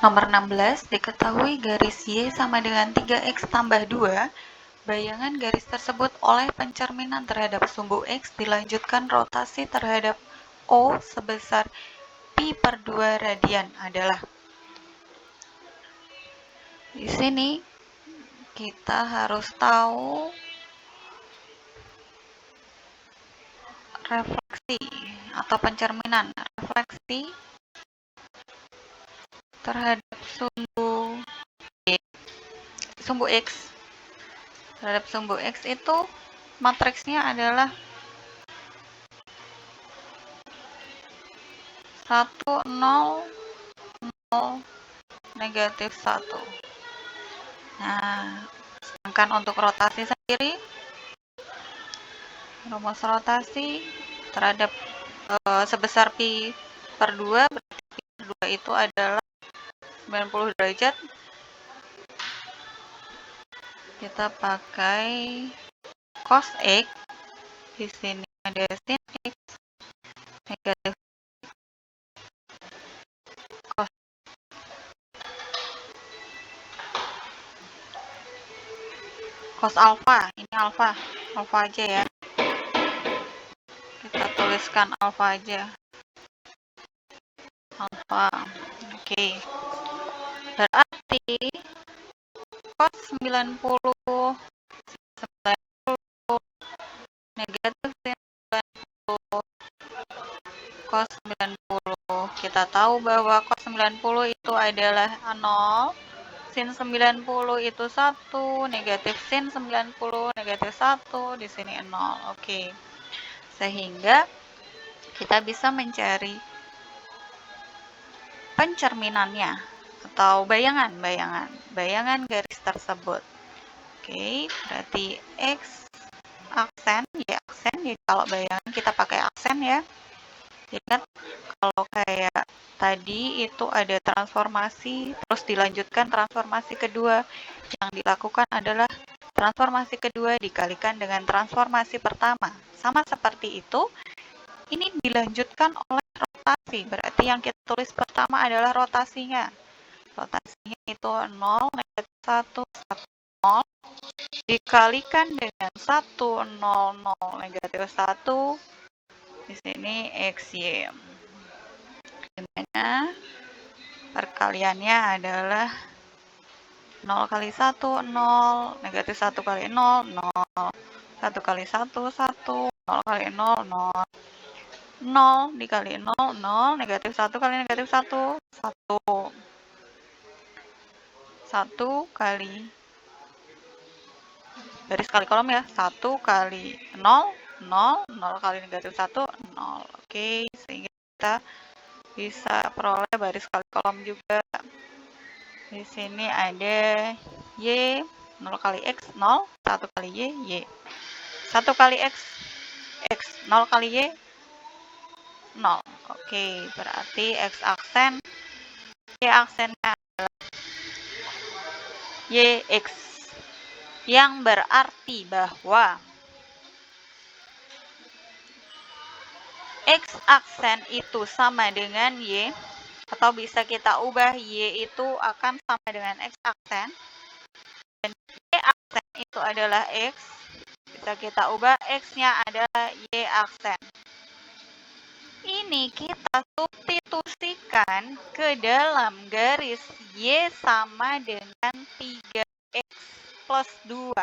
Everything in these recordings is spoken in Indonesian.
Nomor 16, diketahui garis Y sama dengan 3X tambah 2. Bayangan garis tersebut oleh pencerminan terhadap sumbu X dilanjutkan rotasi terhadap O sebesar pi per 2 radian adalah. Di sini kita harus tahu refleksi atau pencerminan. Refleksi terhadap sumbu X terhadap sumbu X itu matriksnya adalah 1, 0, 0, negatif 1. Nah, sedangkan untuk rotasi sendiri, rumus rotasi terhadap sebesar pi per 2, berarti pi per 2 itu adalah 90 derajat. Kita pakai cos X, di sini ada sin X, negatif cos alfa, ini alfa aja ya. Kita tuliskan alfa aja. Alfa. Oke. Berarti cos 90 negatif sin 90 cos 90. Kita tahu bahwa cos 90 itu adalah 0, sin 90 itu 1, negatif sin 90 negatif 1, di sini 0. Oke. Sehingga kita bisa mencari pencerminannya atau bayangan garis tersebut. Oke, berarti X aksen, Y aksen. Jadi kalau bayangan kita pakai aksen ya. Ingat kalau kayak tadi itu ada transformasi, terus dilanjutkan transformasi kedua. Yang dilakukan adalah transformasi kedua dikalikan dengan transformasi pertama. Sama seperti itu, ini dilanjutkan oleh rotasi. Berarti yang kita tulis pertama adalah rotasinya. Rotasinya itu 0, negatif 1, 1, 0. Dikalikan dengan 1, 0, 0, negatif 1. Di sini XY. Dimana perkaliannya adalah 0 kali 1, 0, negatif 1 kali 0, 0, 1 kali 1, 1, 0 kali 0, 0, 0 dikali 0, 0, negatif 1 kali negatif 1, 1, 1 kali, garis kali kolom ya, 1 kali 0, 0, 0 kali negatif 1, 0. Oke, sehingga kita bisa peroleh baris kali kolom juga. Di sini ada Y, 0 kali X, 0, 1 kali Y, Y. 1 kali X, X, 0 kali Y, 0. Oke, berarti X aksen, Y aksennya adalah YX. Yang berarti bahwa X aksen itu sama dengan Y, atau bisa kita ubah Y itu akan sama dengan X aksen, dan Y aksen itu adalah X, bisa kita ubah X-nya adalah Y aksen. Ini kita substitusikan ke dalam garis Y sama dengan 3X plus 2.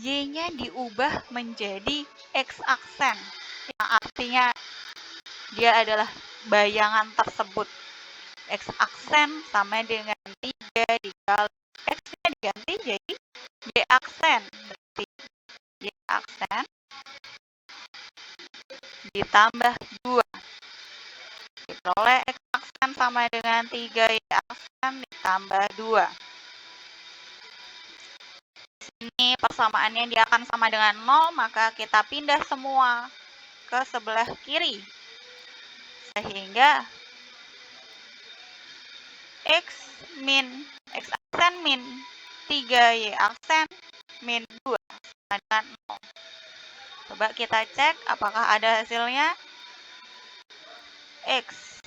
Y-nya diubah menjadi X aksen, yang artinya dia adalah bayangan tersebut. X aksen sama dengan 3 dikali X-nya diganti jadi Y aksen. Berarti Y aksen ditambah 2. Diperoleh X aksen sama dengan 3 Y aksen ditambah 2. Ini persamaannya dia akan sama dengan 0, maka kita pindah semua ke sebelah kiri. Sehingga X aksen min 3 Y aksen min 2 sama dengan 0. Coba kita cek apakah ada hasilnya. X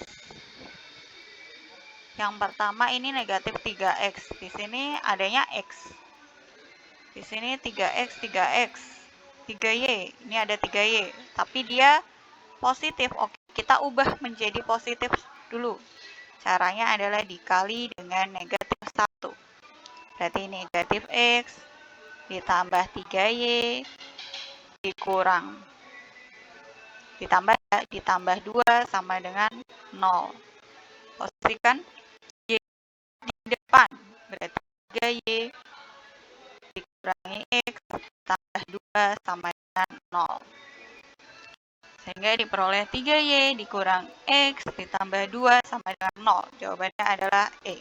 Yang pertama ini negatif 3x. Di sini adanya x. Di sini 3x, 3x. 3y. Ini ada 3y. Tapi dia positif. Oke, kita ubah menjadi positif dulu. Caranya adalah dikali dengan negatif 1. Berarti negatif x ditambah 3y ditambah 2 sama dengan 0. Posisikan y di depan. Berarti 3y dikurangi x ditambah 2 sama dengan 0. Sehingga diperoleh 3y dikurang x ditambah 2 sama dengan 0. Jawabannya adalah E.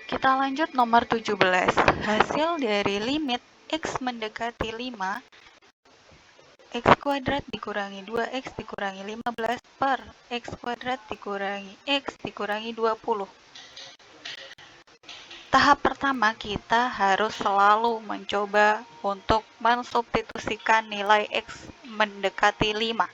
Kita lanjut nomor 17. Hasil dari limit x mendekati 5, x kuadrat dikurangi 2x dikurangi 15 per x kuadrat dikurangi x dikurangi 20. Tahap pertama kita harus selalu mencoba untuk mensubstitusikan nilai x mendekati 5.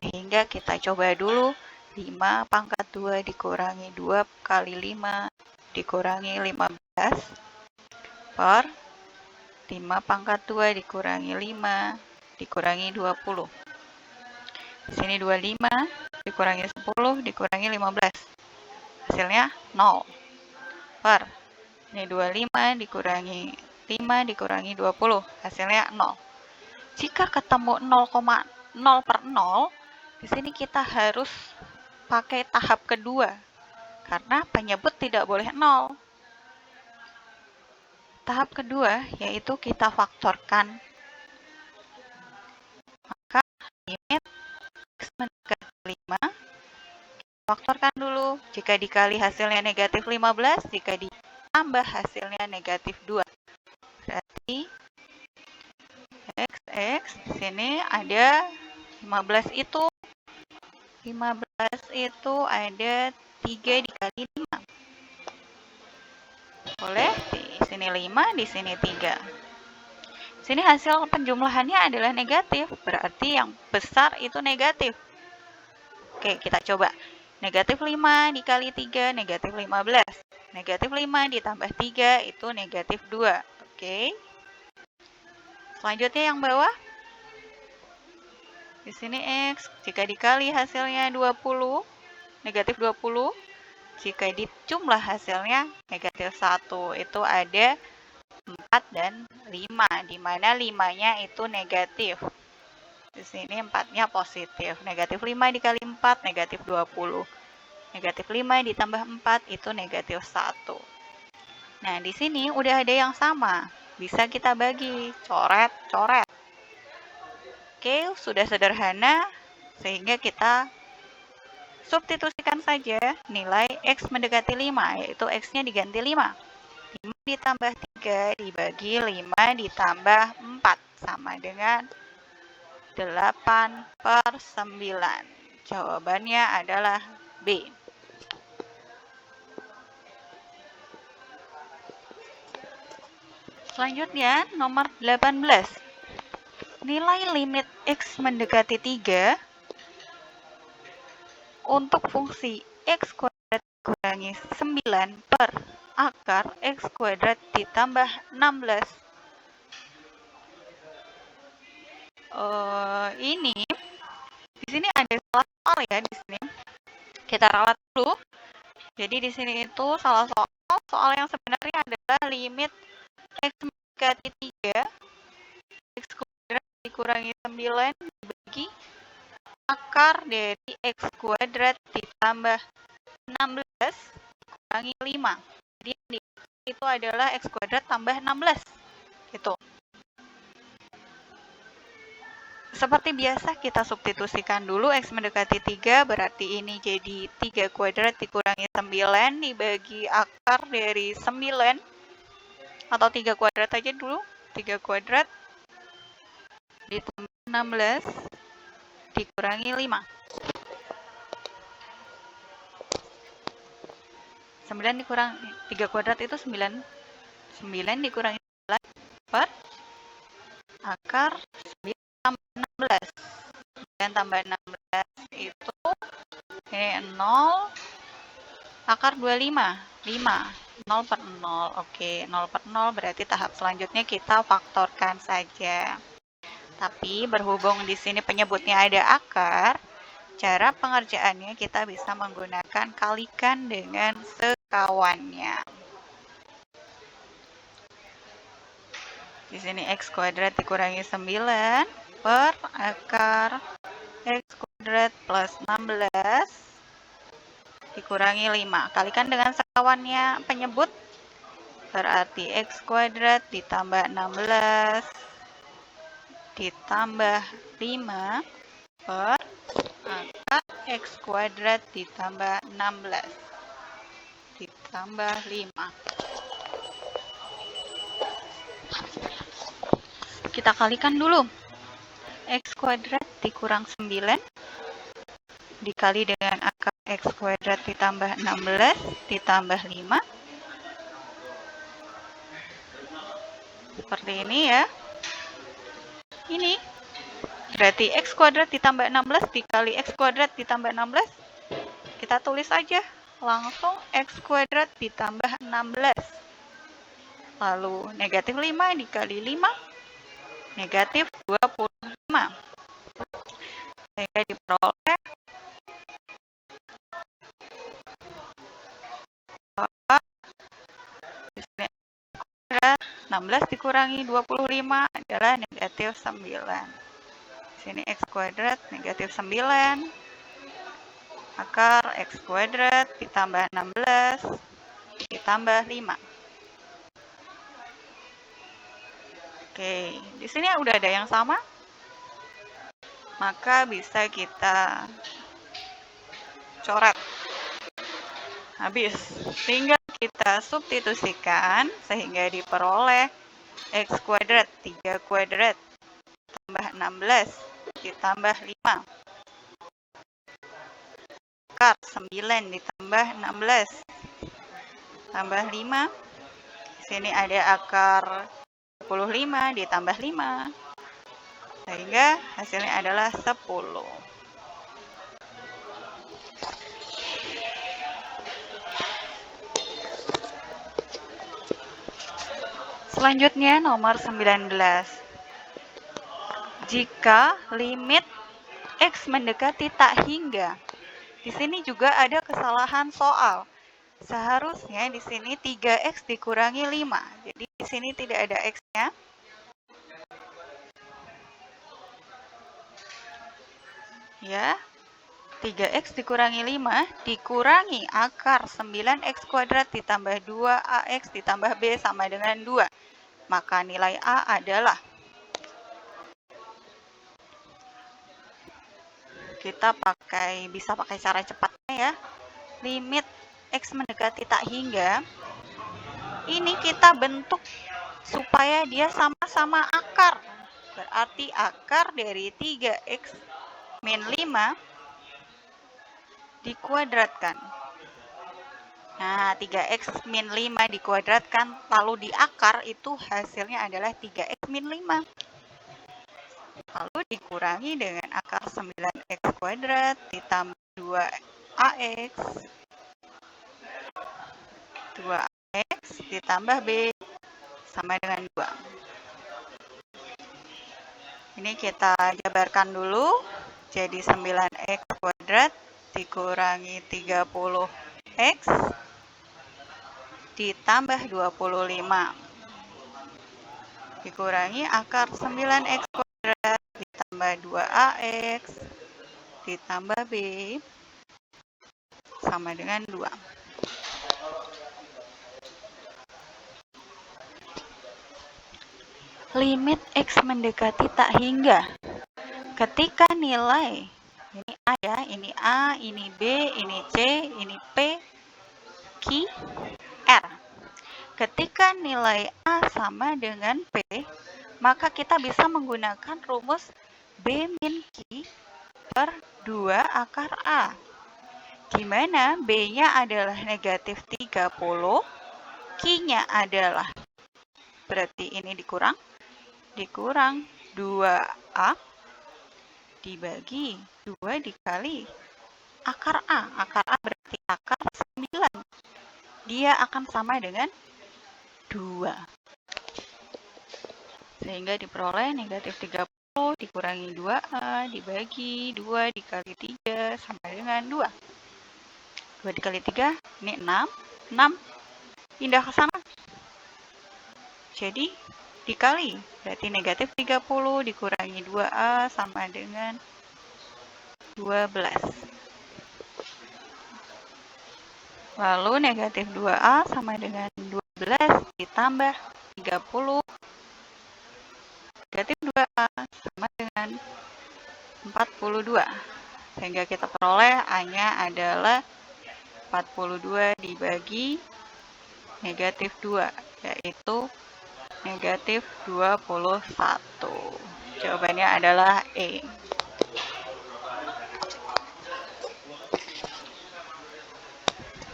Sehingga kita coba dulu 5 pangkat 2 dikurangi 2 kali 5 dikurangi 15 per 5 pangkat 2 dikurangi 5 dikurangi 20. Di sini 25 dikurangi 10 dikurangi 15. Hasilnya 0. Per ini 25 dikurangi 5 dikurangi 20. Hasilnya 0. Jika ketemu 0,0 per 0, di sini kita harus pakai tahap kedua. Karena penyebut tidak boleh 0. Tahap kedua yaitu kita faktorkan. Maka limit x mendekati 5, kita faktorkan dulu. Jika dikali hasilnya negatif 15, jika ditambah hasilnya negatif 2. Berarti x di sini ada 15 itu ada 3 dikali 5. Boleh, di sini 5, di sini 3. Di sini hasil penjumlahannya adalah negatif, berarti yang besar itu negatif. Oke, kita coba. Negatif 5 dikali 3, negatif 15. Negatif 5 ditambah 3 itu negatif 2. Oke. Selanjutnya yang bawah. Di sini x, jika dikali hasilnya 20, negatif 20. Jika dijumlah hasilnya negatif 1, itu ada 4 dan 5, di mana 5-nya itu negatif. Di sini 4-nya positif. Negatif 5 dikali 4, negatif 20. Negatif 5 ditambah 4, itu negatif 1. Nah, di sini udah ada yang sama. Bisa kita bagi, coret-coret. Oke, sudah sederhana, sehingga kita substitusikan saja nilai x mendekati 5, yaitu x-nya diganti 5. 5 ditambah 3 dibagi 5 ditambah 4, sama dengan 8 per 9. Jawabannya adalah B. Selanjutnya, nomor 18. Nilai limit x mendekati 3 untuk fungsi x kuadrat dikurangi 9 per akar x kuadrat ditambah 16. Ini di sini ada salah soal ya di sini. Kita ralat dulu. Jadi di sini itu salah soal yang sebenarnya adalah limit x mendekati 3 x kuadrat dikurangi 9 dibagi akar dari x kuadrat ditambah 16 kurangi 5. Jadi itu adalah x kuadrat tambah 16. Itu. Seperti biasa kita substitusikan dulu x mendekati 3, berarti ini jadi 3 kuadrat dikurangi 9 dibagi akar dari 9. Atau 3 kuadrat aja dulu. 3 kuadrat ditambah 16 dikurangi 5. 9 dikurang 3 kuadrat itu 9. 9 dikurangi 9 per akar 9 tambah 16. 9 tambah 16 Ini 0 akar 25, 5. 0 per 0. Oke, 0 per 0 berarti tahap selanjutnya kita faktorkan saja. Tapi berhubung di sini penyebutnya ada akar, cara pengerjaannya kita bisa menggunakan kalikan dengan sekawannya. Di sini x kuadrat dikurangi 9 per akar x kuadrat plus 16 dikurangi 5. Kalikan dengan sekawannya penyebut, berarti x kuadrat ditambah 16 ditambah 5 per akar x kuadrat ditambah 16 ditambah 5. Kita kalikan dulu. X kuadrat dikurang 9 dikali dengan akar x kuadrat ditambah 16 ditambah 5. Seperti ini ya. Ini berarti x kuadrat ditambah 16 dikali x kuadrat ditambah 16. Kita tulis aja langsung x kuadrat ditambah 16. Lalu negatif 5 dikali 5, negatif 25. Sehingga diperoleh 16 dikurangi 25 adalah negatif 9. Sini x kuadrat negatif 9 akar x kuadrat ditambah 16 ditambah 5. Oke, di sini udah ada yang sama. Maka bisa kita coret. Habis, tinggal kita substitusikan sehingga diperoleh x kuadrat 3 kuadrat tambah 16 ditambah 5 akar 9 ditambah 16 tambah 5. Di sini ada akar 25 ditambah 5 sehingga hasilnya adalah 10. Selanjutnya nomor 19. Jika limit x mendekati tak hingga. Di sini juga ada kesalahan soal. Seharusnya di sini 3x dikurangi 5. Jadi di sini tidak ada x-nya. Ya. 3x dikurangi 5 dikurangi akar 9x kuadrat ditambah 2ax ditambah b sama dengan 2. Maka nilai A adalah, kita bisa pakai cara cepatnya ya. Limit x mendekati tak hingga. Ini kita bentuk supaya dia sama-sama akar. Berarti akar dari 3x min 5 dikuadratkan. Nah, 3x min 5 dikuadratkan, lalu diakar, itu hasilnya adalah 3x min 5. Lalu dikurangi dengan akar 9x kuadrat ditambah 2ax. 2ax ditambah b sama dengan 2. Ini kita jabarkan dulu. Jadi 9x kuadrat dikurangi 30x ditambah 25 dikurangi akar 9x kuadrat ditambah 2ax ditambah b sama dengan 2. Limit x mendekati tak hingga. Ketika nilai, ini A ya, ini A, ini B, ini C, ini P, Q, R. Ketika nilai A sama dengan P, maka kita bisa menggunakan rumus B min Q per 2 akar A. Di mana B-nya adalah negatif 30, Q-nya adalah, berarti ini dikurang 2A dibagi 2 dikali akar A. Akar A berarti akar 9. Dia akan sama dengan 2. Sehingga diperoleh negatif 30 dikurangi 2A dibagi 2 dikali 3 sama dengan 2. 2 dikali 3, ini 6. 6 pindah ke sana. Jadi dikali, berarti negatif 30 dikurangi 2A sama dengan 12. Lalu negatif 2A sama dengan 12 ditambah 30. Negatif 2A sama dengan 42. Sehingga kita peroleh A-nya adalah 42 dibagi negatif 2, yaitu negatif 21. Jawabannya adalah E.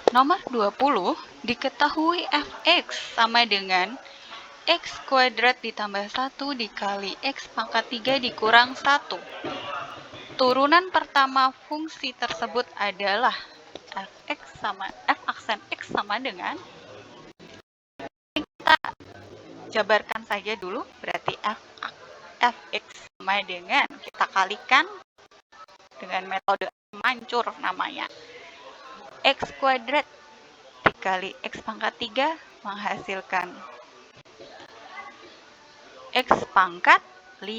Nomor 20, diketahui fx sama dengan x kuadrat ditambah 1 dikali x pangkat 3 dikurang 1. Turunan pertama fungsi tersebut adalah f aksen x sama dengan, kita jabarkan saja dulu, berarti fx sama dengan, kita kalikan dengan metode mancur namanya. X kuadrat dikali X pangkat 3 menghasilkan X pangkat 5.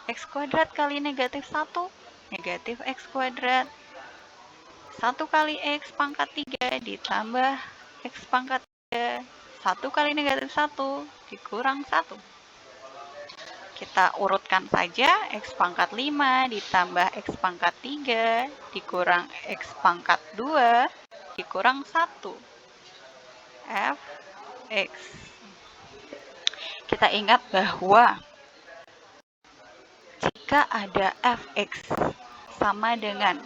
X kuadrat kali negatif 1, negatif X kuadrat. 1 kali X pangkat 3 ditambah X pangkat 3. 1 kali negatif 1 dikurang 1. Kita urutkan saja, X pangkat 5 ditambah X pangkat 3 dikurang X pangkat 2 dikurang 1. Fx. Kita ingat bahwa jika ada Fx sama dengan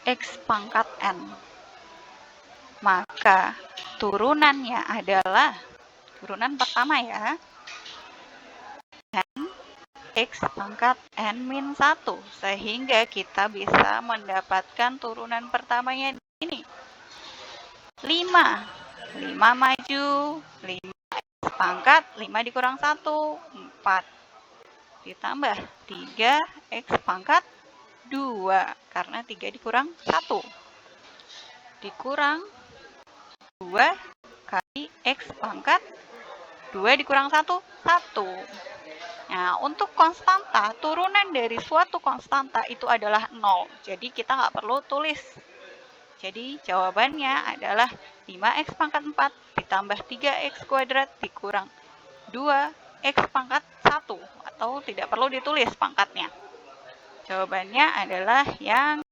X pangkat N, maka turunannya adalah, turunan pertama ya, N X pangkat N-1, sehingga kita bisa mendapatkan turunan pertamanya ini 5 maju, 5 X pangkat 5 dikurang 1, 4 ditambah 3 X pangkat 2, karena 3 dikurang 1 dikurang 2 kali X pangkat 2 dikurang 1, 1. Nah, untuk konstanta, turunan dari suatu konstanta itu adalah 0. Jadi kita nggak perlu tulis. Jadi jawabannya adalah 5x pangkat 4 ditambah 3x kuadrat dikurang 2x pangkat 1. Atau tidak perlu ditulis pangkatnya. Jawabannya adalah yang